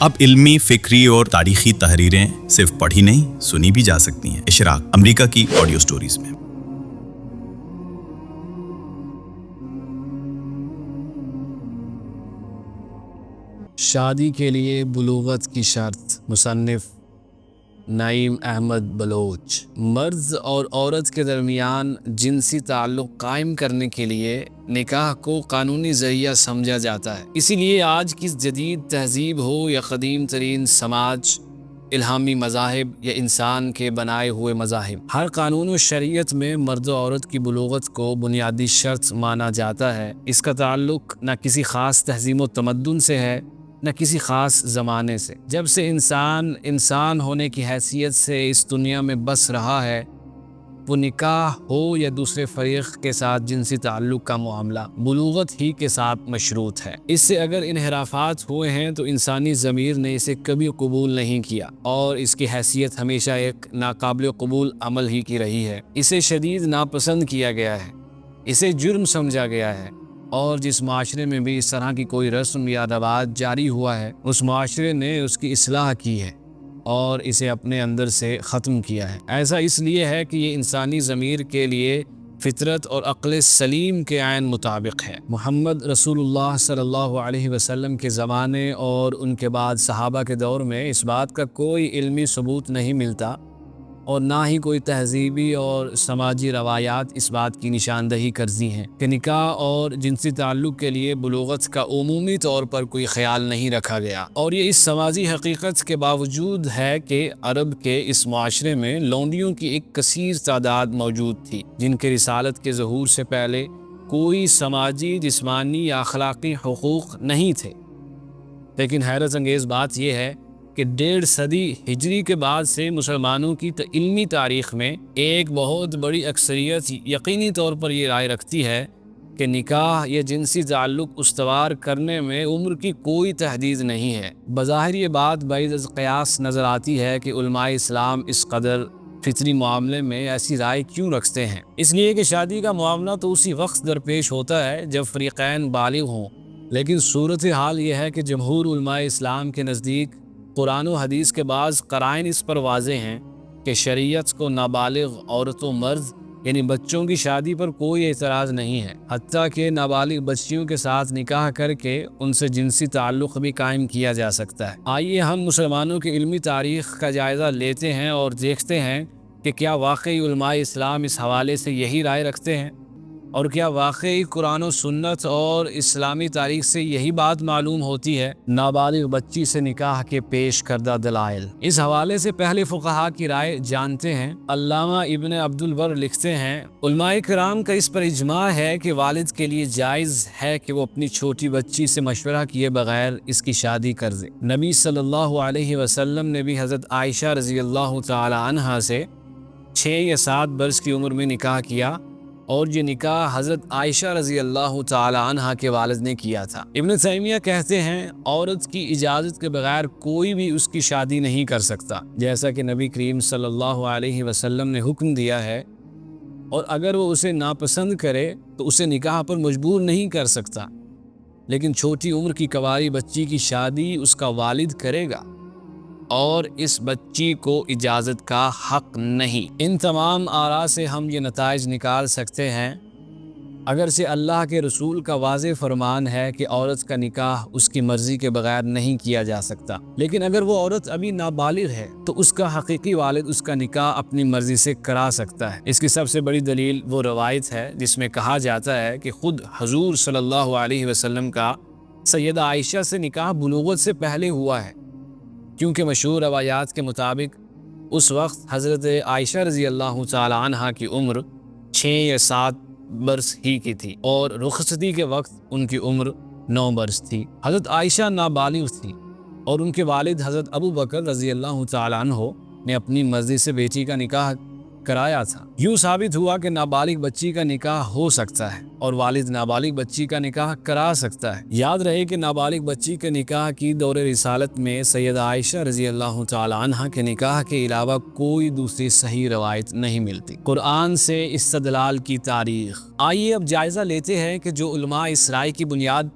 اب علمی، فکری اور تاریخی تحریریں صرف پڑھی نہیں سنی بھی جا سکتی ہیں۔ اشراق امریکہ کی آڈیو سٹوریز میں۔ شادی کے لیے بلوغت کی شرط، مصنف نعیم احمد بلوچ۔ مرد اور عورت کے درمیان جنسی تعلق قائم کرنے کے لیے نکاح کو قانونی ذریعہ سمجھا جاتا ہے۔ اسی لیے آج کی جدید تہذیب ہو یا قدیم ترین سماج، الہامی مذاہب یا انسان کے بنائے ہوئے مذاہب، ہر قانون و شریعت میں مرد و عورت کی بلوغت کو بنیادی شرط مانا جاتا ہے۔ اس کا تعلق نہ کسی خاص تہذیب و تمدن سے ہے، نہ کسی خاص زمانے سے۔ جب سے انسان ہونے کی حیثیت سے اس دنیا میں بس رہا ہے، وہ نکاح ہو یا دوسرے فریق کے ساتھ جنسی تعلق کا معاملہ بلوغت ہی کے ساتھ مشروط ہے۔ اس سے اگر انحرافات ہوئے ہیں تو انسانی ضمیر نے اسے کبھی قبول نہیں کیا اور اس کی حیثیت ہمیشہ ایک ناقابل قبول عمل ہی کی رہی ہے۔ اسے شدید ناپسند کیا گیا ہے، اسے جرم سمجھا گیا ہے، اور جس معاشرے میں بھی اس طرح کی کوئی رسم یا رواج جاری ہوا ہے، اس معاشرے نے اس کی اصلاح کی ہے اور اسے اپنے اندر سے ختم کیا ہے۔ ایسا اس لیے ہے کہ یہ انسانی ضمیر کے لیے فطرت اور عقل سلیم کے عین مطابق ہے۔ محمد رسول اللہ صلی اللہ علیہ وسلم کے زمانے اور ان کے بعد صحابہ کے دور میں اس بات کا کوئی علمی ثبوت نہیں ملتا اور نہ ہی کوئی تہذیبی اور سماجی روایات اس بات کی نشاندہی کرتی ہیں کہ نکاح اور جنسی تعلق کے لیے بلوغت کا عمومی طور پر کوئی خیال نہیں رکھا گیا، اور یہ اس سماجی حقیقت کے باوجود ہے کہ عرب کے اس معاشرے میں لونڈیوں کی ایک کثیر تعداد موجود تھی جن کے رسالت کے ظہور سے پہلے کوئی سماجی، جسمانی یا اخلاقی حقوق نہیں تھے۔ لیکن حیرت انگیز بات یہ ہے کہ 1.5 صدی ہجری کے بعد سے مسلمانوں کی علمی تاریخ میں ایک بہت بڑی اکثریت یقینی طور پر یہ رائے رکھتی ہے کہ نکاح یا جنسی تعلق استوار کرنے میں عمر کی کوئی تحدید نہیں ہے۔ بظاہر یہ بات بعید از قیاس نظر آتی ہے کہ علماء اسلام اس قدر فطری معاملے میں ایسی رائے کیوں رکھتے ہیں؟ اس لیے کہ شادی کا معاملہ تو اسی وقت درپیش ہوتا ہے جب فریقین بالغ ہوں، لیکن صورتحال یہ ہے کہ جمہور علماء اسلام کے نزدیک قرآن و حدیث کے بعض قرائن اس پر واضح ہیں کہ شریعت کو نابالغ عورت و مرد یعنی بچوں کی شادی پر کوئی اعتراض نہیں ہے، حتیٰ کہ نابالغ بچیوں کے ساتھ نکاح کر کے ان سے جنسی تعلق بھی قائم کیا جا سکتا ہے۔ آئیے ہم مسلمانوں کی علمی تاریخ کا جائزہ لیتے ہیں اور دیکھتے ہیں کہ کیا واقعی علماء اسلام اس حوالے سے یہی رائے رکھتے ہیں، اور کیا واقعی قرآن و سنت اور اسلامی تاریخ سے یہی بات معلوم ہوتی ہے۔ نابالغ بچی سے نکاح کے پیش کردہ دلائل، اس حوالے سے پہلے فقہاء کی رائے جانتے ہیں۔ علامہ ابن عبد البر لکھتے ہیں، علماء کرام کا اس پر اجماع ہے کہ والد کے لیے جائز ہے کہ وہ اپنی چھوٹی بچی سے مشورہ کیے بغیر اس کی شادی کر دے۔ نبی صلی اللہ علیہ وسلم نے بھی حضرت عائشہ رضی اللہ تعالی عنہا سے 6 یا 7 برس کی عمر میں نکاح کیا، اور یہ نکاح حضرت عائشہ رضی اللہ تعالی عنہا کے والد نے کیا تھا۔ ابن تیمیہ کہتے ہیں، عورت کی اجازت کے بغیر کوئی بھی اس کی شادی نہیں کر سکتا، جیسا کہ نبی کریم صلی اللہ علیہ وسلم نے حکم دیا ہے، اور اگر وہ اسے ناپسند کرے تو اسے نکاح پر مجبور نہیں کر سکتا، لیکن چھوٹی عمر کی کنواری بچی کی شادی اس کا والد کرے گا اور اس بچی کو اجازت کا حق نہیں۔ ان تمام آراء سے ہم یہ نتائج نکال سکتے ہیں، اگرچہ اللہ کے رسول کا واضح فرمان ہے کہ عورت کا نکاح اس کی مرضی کے بغیر نہیں کیا جا سکتا، لیکن اگر وہ عورت ابھی نابالغ ہے تو اس کا حقیقی والد اس کا نکاح اپنی مرضی سے کرا سکتا ہے۔ اس کی سب سے بڑی دلیل وہ روایت ہے جس میں کہا جاتا ہے کہ خود حضور صلی اللہ علیہ وسلم کا سیدہ عائشہ سے نکاح بلوغت سے پہلے ہوا ہے، کیونکہ مشہور روایات کے مطابق اس وقت حضرت عائشہ رضی اللہ تعالی عنہا کی عمر 6 یا 7 برس ہی کی تھی، اور رخصتی کے وقت ان کی عمر 9 برس تھی۔ حضرت عائشہ نابالغ تھی اور ان کے والد حضرت ابو بکر رضی اللہ تعالی عنہ نے اپنی مرضی سے بیٹی کا نکاح کرایا تھا۔ یوں ثابت ہوا کہ نابالغ بچی کا نکاح ہو سکتا ہے اور والد نابالغ بچی کا نکاح کرا سکتا ہے۔ یاد رہے کہ نابالغ بچی کے نکاح کی دور رسالت میں سیدہ عائشہ رضی اللہ تعالی عنہا کے نکاح کے علاوہ کوئی دوسری صحیح روایت نہیں ملتی۔ قرآن سے استدلال کی تاریخ۔ آئیے اب جائزہ لیتے ہیں کہ جو علماء اس رائے کی بنیاد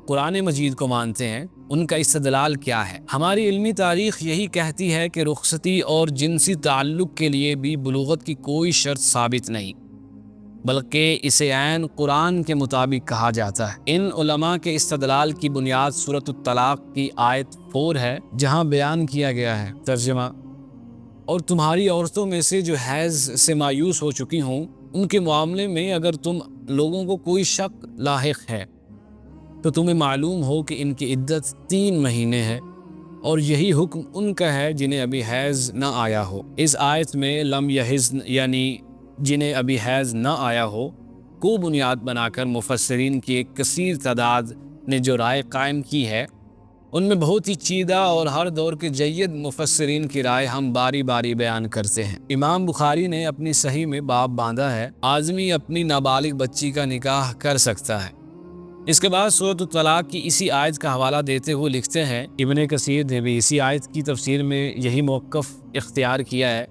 قرآن مجید کو مانتے ہیں ان کا استدلال کیا ہے۔ ہماری علمی تاریخ یہی کہتی ہے کہ رخصتی اور جنسی تعلق کے لیے بھی بلوغت کی کوئی شرط ثابت نہیں، بلکہ اسے عین قرآن کے مطابق کہا جاتا ہے۔ ان علماء کے استدلال کی بنیاد سورۃ الطلاق کی آیت 4 ہے، جہاں بیان کیا گیا ہے ترجمہ: اور تمہاری عورتوں میں سے جو حیض سے مایوس ہو چکی ہوں، ان کے معاملے میں اگر تم لوگوں کو کوئی شک لاحق ہے تو تمہیں معلوم ہو کہ ان کی عدت 3 مہینے ہے، اور یہی حکم ان کا ہے جنہیں ابھی حیض نہ آیا ہو۔ اس آیت میں لم یحزن یعنی جنہیں ابھی حیض نہ آیا ہو کو بنیاد بنا کر مفسرین کی ایک کثیر تعداد نے جو رائے قائم کی ہے، ان میں بہت ہی چیدہ اور ہر دور کے جید مفسرین کی رائے ہم باری باری بیان کرتے ہیں۔ امام بخاری نے اپنی صحیح میں باب باندھا ہے، آدمی اپنی نابالغ بچی کا نکاح کر سکتا ہے۔ اس کے بعد سورۃ الطلاق کی اسی آیت کا حوالہ دیتے ہوئے لکھتے ہیں، ابن کثیر نے بھی اسی آیت کی تفسیر میں یہی موقف اختیار کیا ہے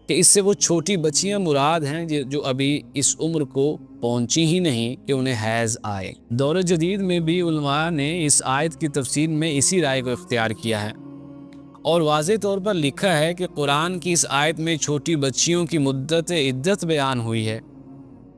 کہ اس سے وہ چھوٹی بچیاں مراد ہیں جو ابھی اس عمر کو پہنچی ہی نہیں کہ انہیں حیض آئے۔ دور جدید میں بھی علماء نے اس آیت کی تفسیر میں اسی رائے کو اختیار کیا ہے اور واضح طور پر لکھا ہے کہ قرآن کی اس آیت میں چھوٹی بچیوں کی مدت عدت بیان ہوئی ہے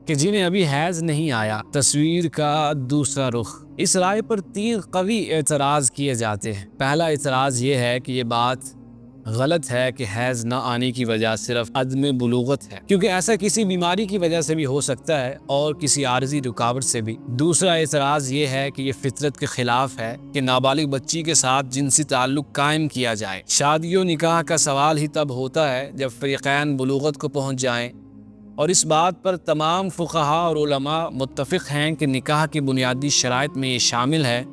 کہ جنہیں ابھی حیض نہیں آیا۔ تصویر کا دوسرا رخ: اس رائے پر 3 قوی اعتراض کیے جاتے ہیں۔ پہلا اعتراض یہ ہے کہ یہ بات غلط ہے کہ حیض نہ آنے کی وجہ صرف عدم بلوغت ہے، کیونکہ ایسا کسی بیماری کی وجہ سے بھی ہو سکتا ہے اور کسی عارضی رکاوٹ سے بھی۔ دوسرا اعتراض یہ ہے کہ یہ فطرت کے خلاف ہے کہ نابالغ بچی کے ساتھ جنسی تعلق قائم کیا جائے۔ شادی و نکاح کا سوال ہی تب ہوتا ہے جب فریقین بلوغت کو پہنچ جائیں، اور اس بات پر تمام فقہاء اور علماء متفق ہیں کہ نکاح کی بنیادی شرائط میں یہ شامل ہے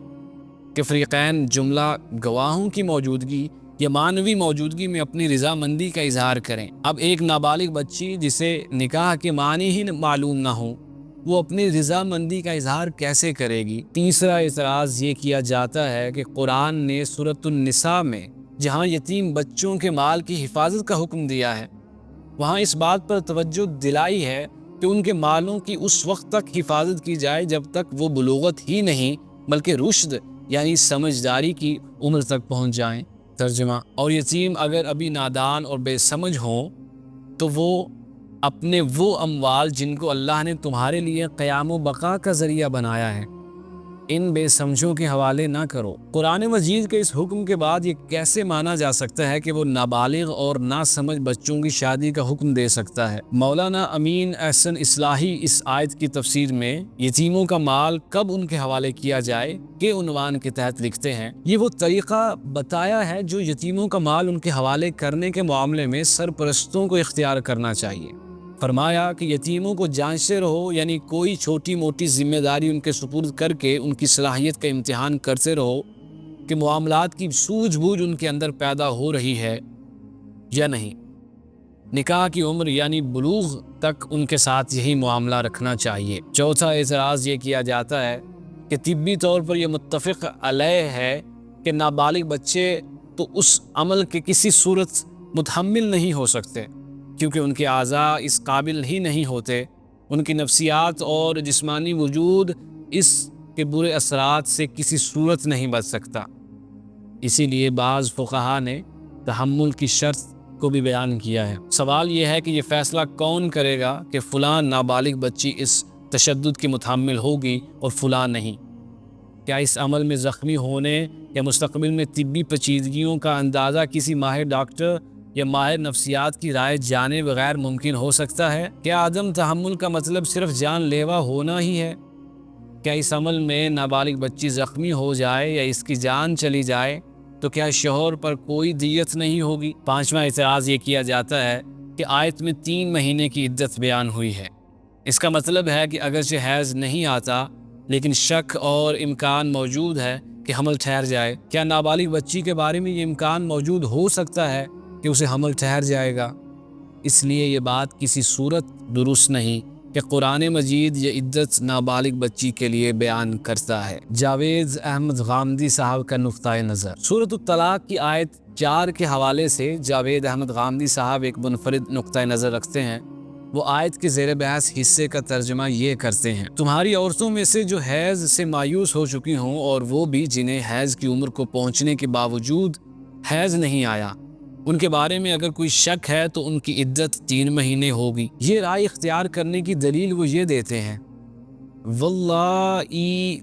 کہ فریقین جملہ گواہوں کی موجودگی یا معنوی موجودگی میں اپنی رضامندی کا اظہار کریں۔ اب ایک نابالغ بچی جسے نکاح کے معنی ہی معلوم نہ ہوں، وہ اپنی رضامندی کا اظہار کیسے کرے گی؟ تیسرا اعتراض یہ کیا جاتا ہے کہ قرآن نے سورۃ النساء میں جہاں یتیم بچوں کے مال کی حفاظت کا حکم دیا ہے، وہاں اس بات پر توجہ دلائی ہے کہ ان کے مالوں کی اس وقت تک حفاظت کی جائے جب تک وہ بلوغت ہی نہیں بلکہ رشد یعنی سمجھداری کی عمر تک پہنچ جائیں۔ ترجمہ: اور یتیم اگر ابھی نادان اور بے سمجھ ہوں تو وہ اپنے وہ اموال جن کو اللہ نے تمہارے لیے قیام و بقا کا ذریعہ بنایا ہے، ان بے سمجھوں کے حوالے نہ کرو۔ قرآن مجید کے اس حکم کے بعد یہ کیسے مانا جا سکتا ہے کہ وہ نابالغ اور ناسمجھ بچوں کی شادی کا حکم دے سکتا ہے؟ مولانا امین احسن اصلاحی اس آیت کی تفسیر میں یتیموں کا مال کب ان کے حوالے کیا جائے کے عنوان کے تحت لکھتے ہیں، یہ وہ طریقہ بتایا ہے جو یتیموں کا مال ان کے حوالے کرنے کے معاملے میں سرپرستوں کو اختیار کرنا چاہیے۔ فرمایا کہ یتیموں کو جانچتے رہو، یعنی کوئی چھوٹی موٹی ذمہ داری ان کے سپرد کر کے ان کی صلاحیت کا امتحان کرتے رہو کہ معاملات کی سوجھ بوجھ ان کے اندر پیدا ہو رہی ہے یا نہیں۔ نکاح کی عمر یعنی بلوغ تک ان کے ساتھ یہی معاملہ رکھنا چاہیے۔ چوتھا اعتراض یہ کیا جاتا ہے کہ طبی طور پر یہ متفق علیہ ہے کہ نابالغ بچے تو اس عمل کے کسی صورت متحمل نہیں ہو سکتے، کیونکہ ان کے اعضاء اس قابل ہی نہیں ہوتے، ان کی نفسیات اور جسمانی وجود اس کے برے اثرات سے کسی صورت نہیں بچ سکتا۔ اسی لیے بعض فقہا نے تحمل کی شرط کو بھی بیان کیا ہے۔ سوال یہ ہے کہ یہ فیصلہ کون کرے گا کہ فلاں نابالغ بچی اس تشدد کی متحمل ہوگی اور فلاں نہیں؟ کیا اس عمل میں زخمی ہونے یا مستقبل میں طبی پیچیدگیوں کا اندازہ کسی ماہر ڈاکٹر یا ماہر نفسیات کی رائے جانے بغیر ممکن ہو سکتا ہے؟ کیا عدم تحمل کا مطلب صرف جان لیوا ہونا ہی ہے؟ کیا اس عمل میں نابالغ بچی زخمی ہو جائے یا اس کی جان چلی جائے تو کیا شوہر پر کوئی دیت نہیں ہوگی؟ پانچواں اعتراض یہ کیا جاتا ہے کہ آیت میں 3 مہینے کی عدت بیان ہوئی ہے۔ اس کا مطلب ہے کہ اگرچہ حیض نہیں آتا لیکن شک اور امکان موجود ہے کہ حمل ٹھہر جائے۔ کیا نابالغ بچی کے بارے میں یہ امکان موجود ہو سکتا ہے کہ اسے حمل ٹھہر جائے گا؟ اس لیے یہ بات کسی صورت درست نہیں کہ قرآن مجید یہ عدت نابالغ بچی کے لیے بیان کرتا ہے۔ جاوید احمد غامدی صاحب کا نقطۂ نظر۔ سورۃ الطلاق کی آیت 4 کے حوالے سے جاوید احمد غامدی صاحب ایک منفرد نقطۂ نظر رکھتے ہیں وہ آیت کے زیر بحث حصے کا ترجمہ یہ کرتے ہیں: تمہاری عورتوں میں سے جو حیض سے مایوس ہو چکی ہوں اور وہ بھی جنہیں حیض کی عمر کو پہنچنے کے باوجود حیض نہیں آیا، ان کے بارے میں اگر کوئی شک ہے تو ان کی عدت 3 مہینے ہوگی۔ یہ رائے اختیار کرنے کی دلیل وہ یہ دیتے ہیں واللہ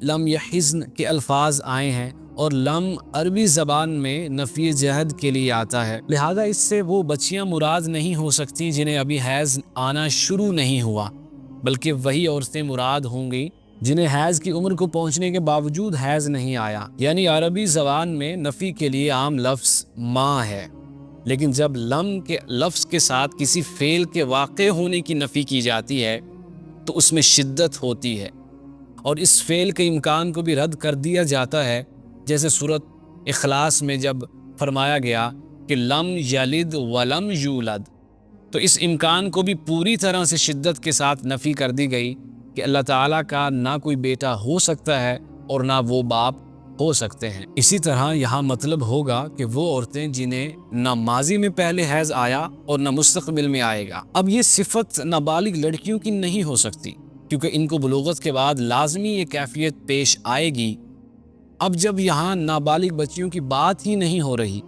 لم یحزن کے الفاظ آئے ہیں، اور لم عربی زبان میں نفی جہد کے لیے آتا ہے، لہذا اس سے وہ بچیاں مراد نہیں ہو سکتی جنہیں ابھی حیض آنا شروع نہیں ہوا، بلکہ وہی عورتیں مراد ہوں گی جنہیں حیض کی عمر کو پہنچنے کے باوجود حیض نہیں آیا۔ یعنی عربی زبان میں نفی کے لیے عام لفظ ما ہے، لیکن جب لم کے لفظ کے ساتھ کسی فعل کے واقع ہونے کی نفی کی جاتی ہے تو اس میں شدت ہوتی ہے، اور اس فعل کے امکان کو بھی رد کر دیا جاتا ہے، جیسے سورۃ اخلاص میں جب فرمایا گیا کہ لم یلد ولم یولد، تو اس امکان کو بھی پوری طرح سے شدت کے ساتھ نفی کر دی گئی کہ اللہ تعالیٰ کا نہ کوئی بیٹا ہو سکتا ہے اور نہ وہ باپ ہو سکتے ہیں۔ اسی طرح یہاں مطلب ہوگا کہ وہ عورتیں جنہیں نہ ماضی میں پہلے حیض آیا اور نہ مستقبل میں آئے گا۔ اب یہ صفت نابالغ لڑکیوں کی نہیں ہو سکتی، کیونکہ ان کو بلوغت کے بعد لازمی یہ کیفیت پیش آئے گی۔ اب جب یہاں نابالغ بچیوں کی بات ہی نہیں ہو رہی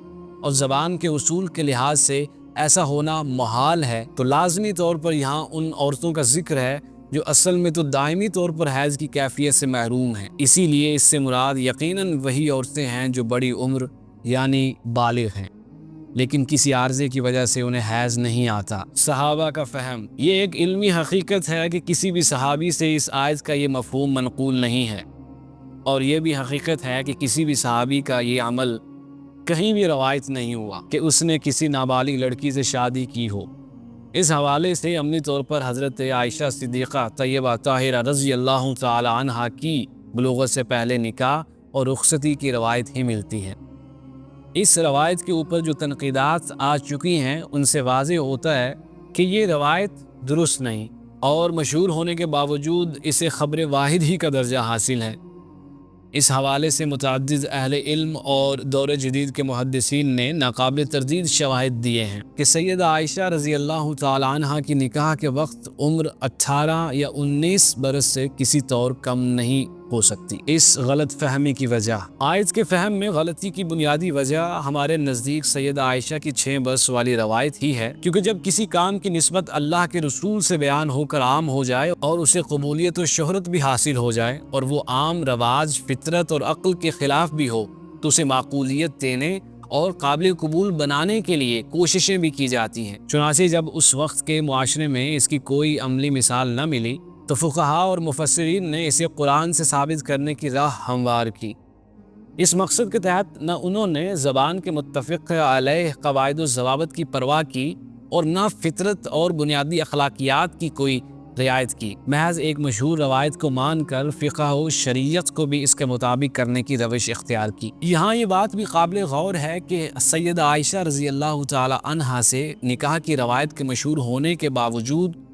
اور زبان کے اصول کے لحاظ سے ایسا ہونا محال ہے، تو لازمی طور پر یہاں ان عورتوں کا ذکر ہے جو اصل میں تو دائمی طور پر حیض کی کیفیت سے محروم ہیں۔ اسی لیے اس سے مراد یقیناً وہی عورتیں ہیں جو بڑی عمر یعنی بالغ ہیں، لیکن کسی عارضے کی وجہ سے انہیں حیض نہیں آتا۔ صحابہ کا فہم: یہ ایک علمی حقیقت ہے کہ کسی بھی صحابی سے اس آیت کا یہ مفہوم منقول نہیں ہے، اور یہ بھی حقیقت ہے کہ کسی بھی صحابی کا یہ عمل کہیں بھی روایت نہیں ہوا کہ اس نے کسی نابالغ لڑکی سے شادی کی ہو۔ اس حوالے سے عملی طور پر حضرت عائشہ صدیقہ طیبہ طاہرہ رضی اللہ تعالی عنہا کی بلوغت سے پہلے نکاح اور رخصتی کی روایت ہی ملتی ہے۔ اس روایت کے اوپر جو تنقیدات آ چکی ہیں ان سے واضح ہوتا ہے کہ یہ روایت درست نہیں، اور مشہور ہونے کے باوجود اسے خبر واحد ہی کا درجہ حاصل ہے۔ اس حوالے سے متعدد اہل علم اور دور جدید کے محدثین نے ناقابل تردید شواہد دیے ہیں کہ سیدہ عائشہ رضی اللہ تعالی عنہا کی نکاح کے وقت عمر 18 یا 19 برس سے کسی طور کم نہیں ہو سکتی۔ اس غلط فہمی کی وجہ: آیت کے فہم میں غلطی کی بنیادی وجہ ہمارے نزدیک سیدہ عائشہ کی 6 برس والی روایت ہی ہے، کیونکہ جب کسی کام کی نسبت اللہ کے رسول سے بیان ہو کر عام ہو جائے اور اسے قبولیت و شہرت بھی حاصل ہو جائے، اور وہ عام رواج، فطرت اور عقل کے خلاف بھی ہو، تو اسے معقولیت دینے اور قابل قبول بنانے کے لیے کوششیں بھی کی جاتی ہیں۔ چنانچہ جب اس وقت کے معاشرے میں اس کی کوئی عملی مثال نہ ملی تو فقہاء اور مفسرین نے اسے قرآن سے ثابت کرنے کی راہ ہموار کی۔ اس مقصد کے تحت نہ انہوں نے زبان کے متفق علیہ قواعد و ضوابط کی پرواہ کی اور نہ فطرت اور بنیادی اخلاقیات کی کوئی رعایت کی، محض ایک مشہور روایت کو مان کر فقہ و شریعت کو بھی اس کے مطابق کرنے کی روش اختیار کی۔ یہاں یہ بات بھی قابل غور ہے کہ سیدہ عائشہ رضی اللہ تعالی عنہا سے نکاح کی روایت کے مشہور ہونے کے باوجود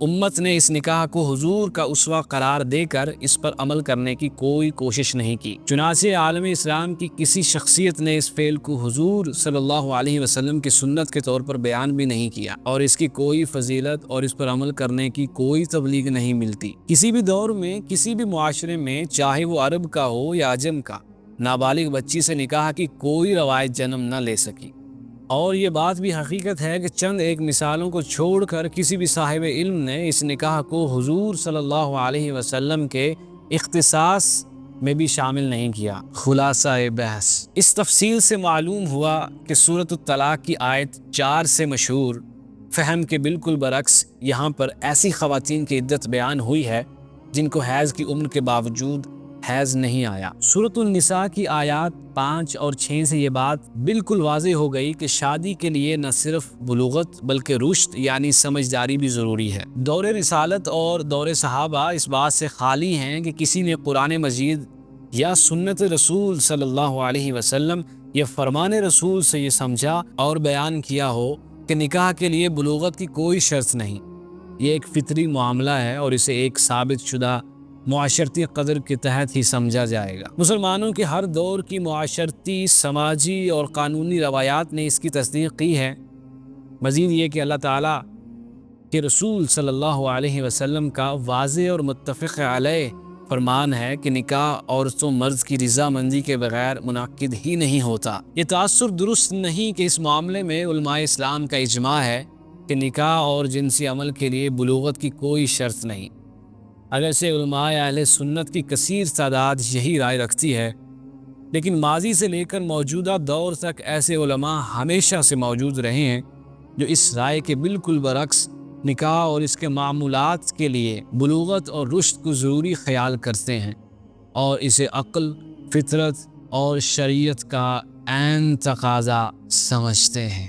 امت نے اس نکاح کو حضور کا اسوہ قرار دے کر اس پر عمل کرنے کی کوئی کوشش نہیں کی۔ چنانچہ عالم اسلام کی کسی شخصیت نے اس فعل کو حضور صلی اللہ علیہ وسلم کی سنت کے طور پر بیان بھی نہیں کیا، اور اس کی کوئی فضیلت اور اس پر عمل کرنے کی کوئی تبلیغ نہیں ملتی۔ کسی بھی دور میں، کسی بھی معاشرے میں، چاہے وہ عرب کا ہو یا عجم کا، نابالغ بچی سے نکاح کی کوئی روایت جنم نہ لے سکی۔ اور یہ بات بھی حقیقت ہے کہ چند ایک مثالوں کو چھوڑ کر کسی بھی صاحب علم نے اس نکاح کو حضور صلی اللہ علیہ وسلم کے اختصاص میں بھی شامل نہیں کیا۔ خلاصہ بحث: اس تفصیل سے معلوم ہوا کہ سورۃ الطلاق کی آیت 4 سے مشہور فہم کے بالکل برعکس یہاں پر ایسی خواتین کی عدت بیان ہوئی ہے جن کو حیض کی عمر کے باوجود حیض نہیں آیا۔ سورۃ النساء کی آیات 5 اور 6 سے یہ بات بالکل واضح ہو گئی کہ شادی کے لیے نہ صرف بلوغت بلکہ رشد یعنی سمجھداری بھی ضروری ہے۔ دور رسالت اور دور صحابہ اس بات سے خالی ہیں کہ کسی نے قرآن مجید یا سنت رسول صلی اللہ علیہ وسلم یا فرمان رسول سے یہ سمجھا اور بیان کیا ہو کہ نکاح کے لیے بلوغت کی کوئی شرط نہیں۔ یہ ایک فطری معاملہ ہے اور اسے ایک ثابت شدہ معاشرتی قدر کے تحت ہی سمجھا جائے گا۔ مسلمانوں کے ہر دور کی معاشرتی، سماجی اور قانونی روایات نے اس کی تصدیق کی ہے۔ مزید یہ کہ اللہ تعالیٰ کہ رسول صلی اللہ علیہ وسلم کا واضح اور متفق علیہ فرمان ہے کہ نکاح عورت و مرد کی رضامندی کے بغیر منعقد ہی نہیں ہوتا۔ یہ تاثر درست نہیں کہ اس معاملے میں علماء اسلام کا اجماع ہے کہ نکاح اور جنسی عمل کے لیے بلوغت کی کوئی شرط نہیں۔ اگرچہ علماء اہل سنت کی کثیر تعداد یہی رائے رکھتی ہے، لیکن ماضی سے لے کر موجودہ دور تک ایسے علماء ہمیشہ سے موجود رہے ہیں جو اس رائے کے بالکل برعکس نکاح اور اس کے معمولات کے لیے بلوغت اور رشد کو ضروری خیال کرتے ہیں اور اسے عقل، فطرت اور شریعت کا عین تقاضا سمجھتے ہیں۔